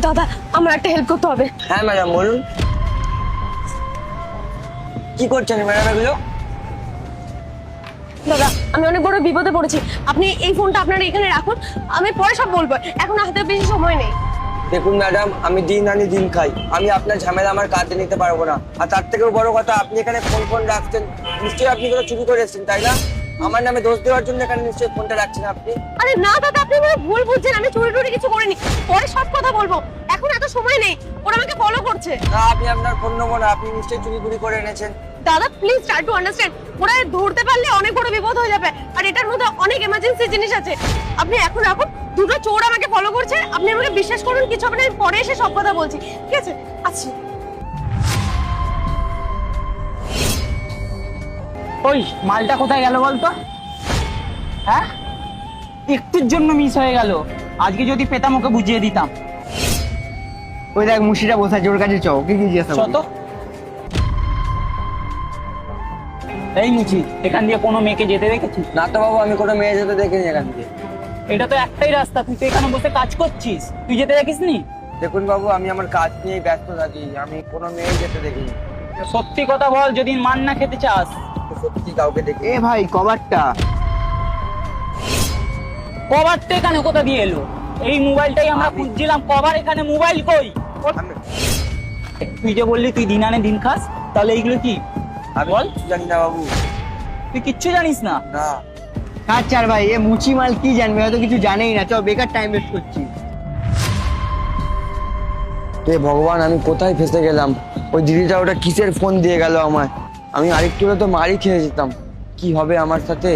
দাদা আমার একটা হেল্প করতে হবে। হ্যাঁ ম্যাডাম বলুন, কি করছেন ম্যাডাম এগুলো? দাদা আমি অনেক বড় বিপদে পড়েছি, আপনি এই ফোনটা আপনার এখানে রাখুন, আমি পরে সব বলবো, এখন হাতে বেশি সময় নেই। দেখুন ম্যাডাম, আমি দিন আনি দিন খাই, আমি আপনার ঝামেলা আমার কাঁধে নিতে পারবো না। আর তার থেকেও বড় কথা, আপনি এখানে ফোন রাখছেন, নিশ্চয়ই আপনি কোনো চুরি করে এসেছেন তাই না? আমার নামে দোষ দেওয়ার জন্য এখানে নিশ্চয়ই ফোনটা রাখছেন আপনি। আরে না দাদা, আপনি মানে ভুল বুঝছেন, আমি চুরি টুরি কিছু করিনি, পরে সব কথা বলবো, এখন এত সময় নেই, ওরা আমাকে ফলো করছে। না, আপনি আপনার ফোন নেবো না, আপনি নিশ্চয়ই চুরি করে এনেছেন। দাদা প্লিজ ট্রাই টু আন্ডারস্ট্যান্ড, ওরা ধরতে পারলে অনেক বড় বিপদ হয়ে যাবে, আর এটার মধ্যে অনেক এমার্জেন্সি জিনিস আছে। আপনি এখন রাখুন, দুটো চোর আমাকে ফলো করছে, আপনি আমাকে বিশ্বাস করুন, কিছু হবে না, আমি পরে এসে সব কথা বলছি, ঠিক আছে? আচ্ছা ওই মালটা কোথায় গেল বলতো? হ্যাঁ, একটুর জন্য মিস হয়ে গেল, আজকে যদি পেতাম ওকে বুঝিয়ে দিতাম। ওই দেখ মুশিটা বসে আছে, ওর কাছে চও, কি জিজ্ঞাসা শত এই মুচি, এখান দিয়ে কোনো মেয়েকে যেতে দেখেছিস? না তো বাবু, আমি কোনো মেয়ে যেতে দেখিনি এখান থেকে। এটা তো একটাই রাস্তা, তুই তো এখানে বসে কাজ করছিস, তুই যেতে দেখিসনি? দেখুন বাবু, আমি আমার কাজ নিয়ে ব্যস্ত থাকি, আমি কোনো মেয়ে যেতে দেখিনি। সত্যি কথা বল, যদি মান না খেতে চাস। সত্যি কাউকে দেখি। এ ভাই কভারটা কভারটা এখানে কোথা দিয়ে এলো? এই মোবাইলটাই আমরা খুঁজছিলাম, কভার এখানে, মোবাইল কই? তুই যে বললি তুই দিন আনে দিন খাস, তাহলে এইগুলো কি? আমি বল। জানি না বাবু। তুই কিচ্ছু জানিস না? না। আচ্ছা ভাই, এ মুচি মাল কি জানবে, হয়তো কিছু জানেই না, চল বেকার টাইম ওয়েস্ট করছি। হে ভগবান, আমি কোথায় ফেসে গেলাম? ওই দিদিটা ওটা কিসের ফোন দিয়ে গেল আমায়? আমি আরেকটু হলে তো মারই খেয়ে যেতাম। কি হবে আমার সাথে?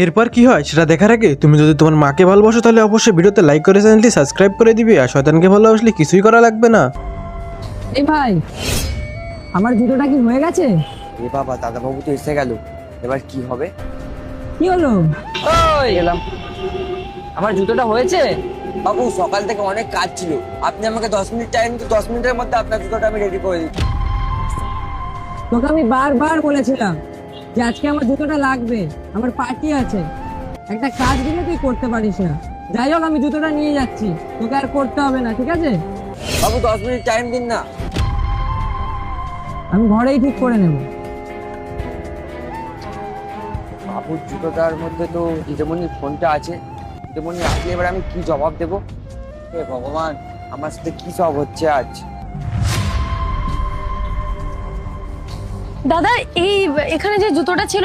এরপর কি হয় সেটা দেখার আগে তুমি যদি তোমার মাকে ভালোবাসো তাহলে অবশ্যই ভিডিওতে লাইক করে চ্যানেলটি সাবস্ক্রাইব করে দিবে, আর শয়তানকে ভালোবাসলে কিছুই করা লাগবে না। এই ভাই, আমার জুতোটা কি হয়ে গেছে? এ বাবা, দাদা বাবু তো এসে গেল, এবার কি হবে? কি হলো? ওই গেলাম। আমার জুতোটা হয়েছে? বাবু সকাল থেকে অনেক কাজ ছিল, আপনি আমাকে 10 মিনিট টাইম দিন, 10 মিনিটের মধ্যে আপনার জুতোটা আমি রেডি করে দিচ্ছি। তোকে আমি বারবার বলেছিলাম যে আজকে আমার জুতোটা লাগবে, আমার পার্টি আছে, একটা কাজ দিলে তুই করতে পারিস না। যাই হোক, আমি জুতোটা নিয়ে যাচ্ছি, তোকে আর করতে হবে না, ঠিক আছে? বাবু 10 মিনিট টাইম দিন না। আমি ঘরেই ঠিক করে নেব। বাবুর জুতোটার মধ্যে তো দিদিমণির ফোনটা আছে, দিদিমণি আসলে এবার আমি কি জবাব দেবো? হে ভগবান, আমার সাথে কি সব হচ্ছে আজ? দাদা এই এখানে যে জুতোটা ছিল